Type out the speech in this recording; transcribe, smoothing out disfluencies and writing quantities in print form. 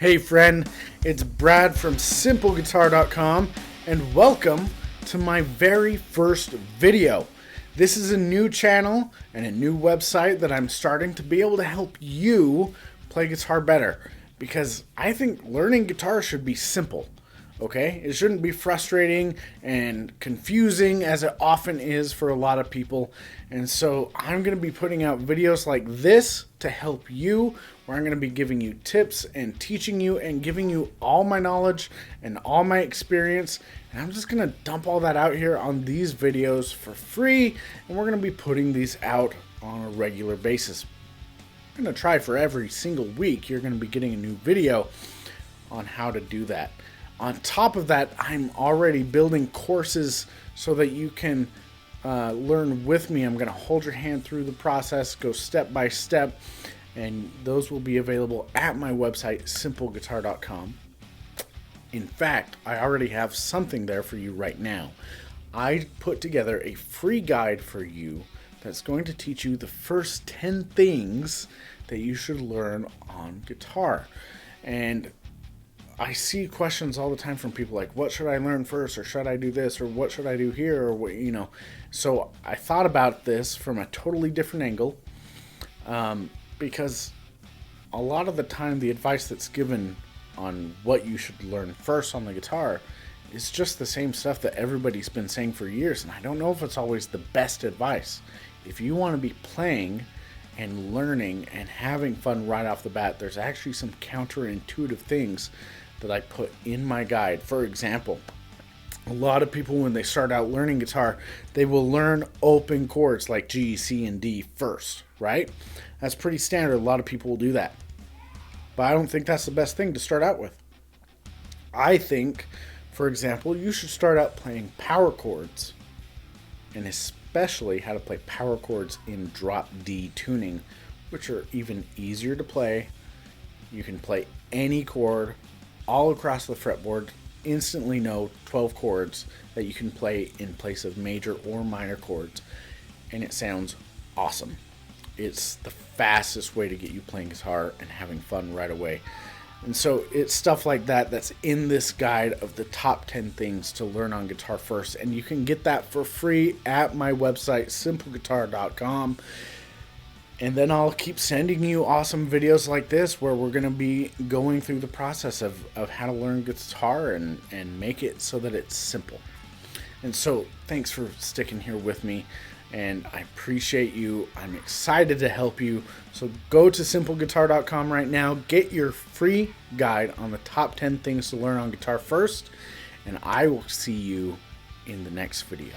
Hey friend, it's Brad from simpleguitar.com and welcome to my very first video. This is a new channel and a new website that I'm starting to be able to help you play guitar better, because I think learning guitar should be simple. Okay? It shouldn't be frustrating and confusing as it often is for a lot of people. And so I'm going to be putting out videos like this to help you, where I'm going to be giving you tips and teaching you and giving you all my knowledge and all my experience. And I'm just going to dump all that out here on these videos for free. And we're going to be putting these out on a regular basis. I'm going to try for every single week you're going to be getting a new video on how to do that. On top of that, I'm already building courses so that you can learn with me. I'm going to hold your hand through the process, go step by step, and those will be available at my website, simpleguitar.com. In fact, I already have something there for you right now. I put together a free guide for you that's going to teach you the first 10 things that you should learn on guitar. And I see questions all the time from people like, what should I learn first, or should I do this, or what should I do here, or what, you know. So I thought about this from a totally different angle, because a lot of the time the advice that's given on what you should learn first on the guitar is just the same stuff that everybody's been saying for years, and I don't know if it's always the best advice. If you want to be playing and learning and having fun right off the bat, there's actually some counterintuitive things that I put in my guide. For example, a lot of people, when they start out learning guitar, they will learn open chords like G, C, and D first, right? That's pretty standard. A lot of people will do that. But I don't think that's the best thing to start out with. I think, for example, you should start out playing power chords, and especially how to play power chords in drop D tuning, which are even easier to play. You can play any chord all across the fretboard, instantly know 12 chords that you can play in place of major or minor chords, and it sounds awesome. It's the fastest way to get you playing guitar and having fun right away. And so it's stuff like that that's in this guide of the top 10 things to learn on guitar first, and you can get that for free at my website, simpleguitar.com. And then I'll keep sending you awesome videos like this, where we're going to be going through the process of how to learn guitar and make it so that it's simple. And so thanks for sticking here with me, and I appreciate you. I'm excited to help you. So go to simpleguitar.com right now, get your free guide on the top 10 things to learn on guitar first, and I will see you in the next video.